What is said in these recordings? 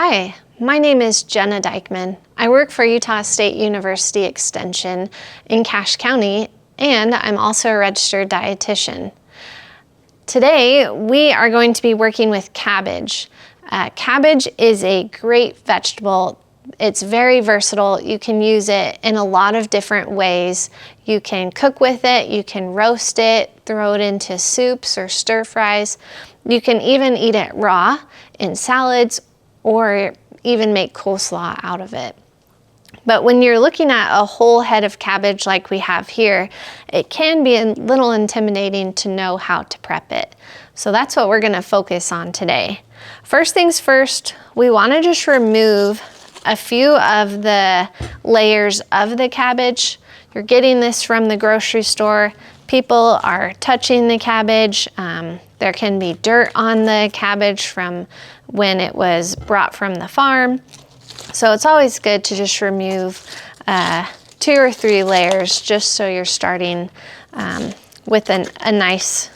Hi, my name is Jenna Dykman. I work for Utah State University Extension in Cache County, and I'm also a registered dietitian. Today, we are going to be working with cabbage. Cabbage is a great vegetable. It's very versatile. You can use it in a lot of different ways. You can cook with it, you can roast it, throw it into soups or stir fries. You can even eat it raw in salads or even make coleslaw out of it. But when you're looking at a whole head of cabbage like we have here, it can be a little intimidating to know how to prep it. So that's what we're gonna focus on today. First things first, we wanna just remove a few of the layers of the cabbage. You're getting this from the grocery store. People are touching the cabbage. There can be dirt on the cabbage from when it was brought from the farm. So it's always good to just remove 2 or 3 layers just so you're starting with a nice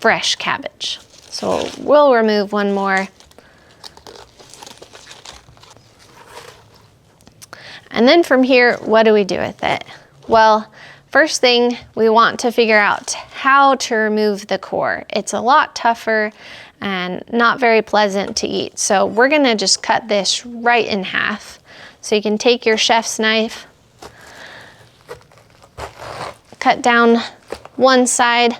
fresh cabbage. So we'll remove one more. And then from here, what do we do with it? Well, first thing, we want to figure out how to remove the core. It's a lot tougher and not very pleasant to eat. So we're gonna just cut this right in half. So you can take your chef's knife, cut down one side,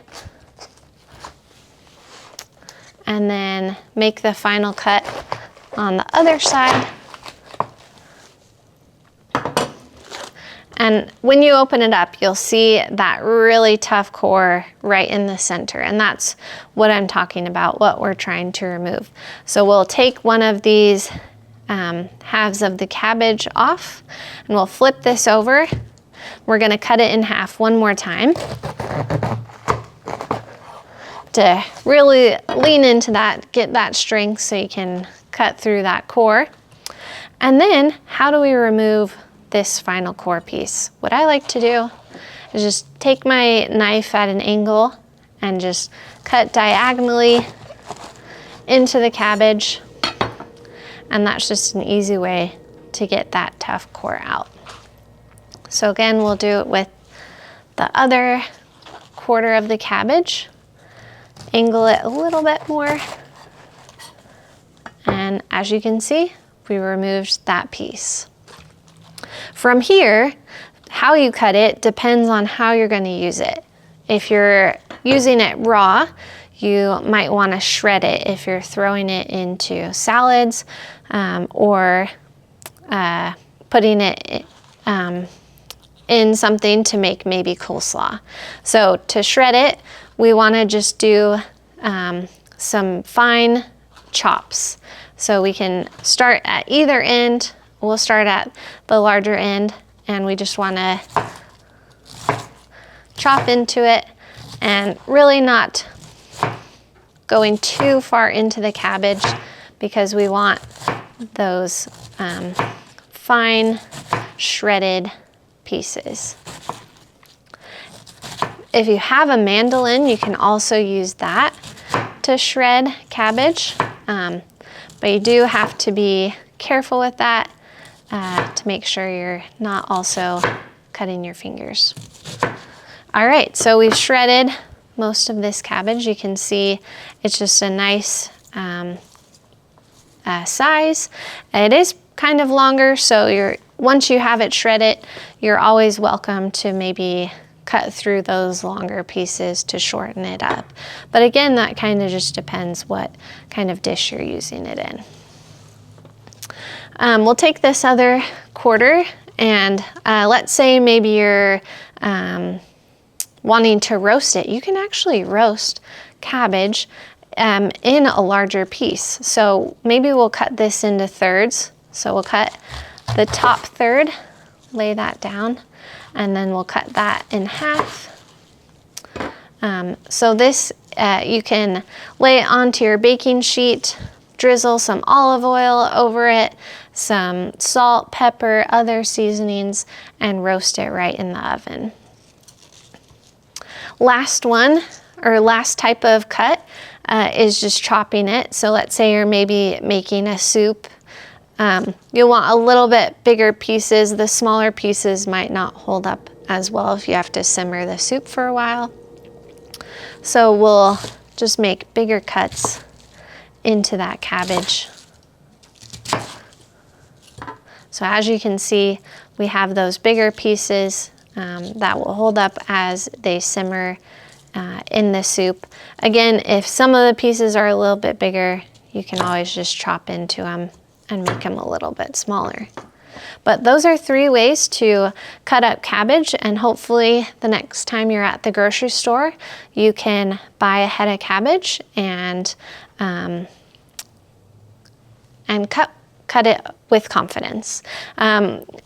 and then make the final cut on the other side. And when you open it up, you'll see that really tough core right in the center. And that's what I'm talking about, what we're trying to remove. So we'll take one of these halves of the cabbage off, and we'll flip this over. We're gonna cut it in half one more time to really lean into that, get that strength so you can cut through that core. And then, how do we remove this final core piece? What I like to do is just take my knife at an angle and just cut diagonally into the cabbage. And that's just an easy way to get that tough core out. So again, we'll do it with the other quarter of the cabbage. Angle it a little bit more. And as you can see, we removed that piece. From here, how you cut it depends on how you're going to use it. If you're using it raw, you might want to shred it if you're throwing it into salads or putting it in something to make maybe coleslaw. So to shred it, we want to just do some fine chops. So we can start at either end. We'll start at the larger end, and we just want to chop into it and really not going too far into the cabbage because we want those fine shredded pieces. If you have a mandolin, you can also use that to shred cabbage, but you do have to be careful with that to make sure you're not also cutting your fingers. All right, so we've shredded most of this cabbage. You can see it's just a nice size. It is kind of longer, so once you have it shredded, you're always welcome to maybe cut through those longer pieces to shorten it up. But again, that kind of just depends what kind of dish you're using it in. We'll take this other quarter, and let's say maybe you're wanting to roast it. You can actually roast cabbage in a larger piece. So maybe we'll cut this into thirds. So we'll cut the top third, lay that down, and then we'll cut that in half. So this, you can lay it onto your baking sheet, drizzle some olive oil over it, some salt, pepper, other seasonings, and roast it right in the oven. Last one, or last type of cut is just chopping it. So let's say you're maybe making a soup. You'll want a little bit bigger pieces. The smaller pieces might not hold up as well if you have to simmer the soup for a while. So we'll just make bigger cuts into that cabbage. So as you can see, we have those bigger pieces that will hold up as they simmer in the soup. Again, if some of the pieces are a little bit bigger, you can always just chop into them and make them a little bit smaller. But those are 3 ways to cut up cabbage, and hopefully the next time you're at the grocery store, you can buy a head of cabbage and cut it with confidence.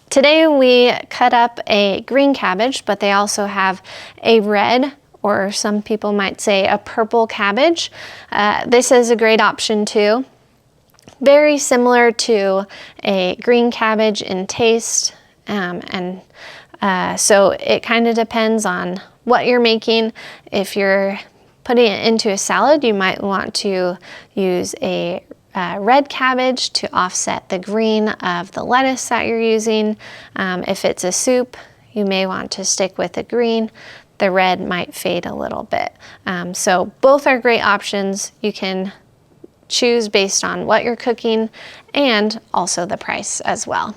Today we cut up a green cabbage, but they also have a red, or some people might say a purple cabbage. This is a great option too. Very similar to a green cabbage in taste, so it kind of depends on what you're making. If you're putting it into a salad, you might want to use a red cabbage to offset the green of the lettuce that you're using. If it's a soup, you may want to stick with the green. The red might fade a little bit. So both are great options. You can choose based on what you're cooking and also the price as well.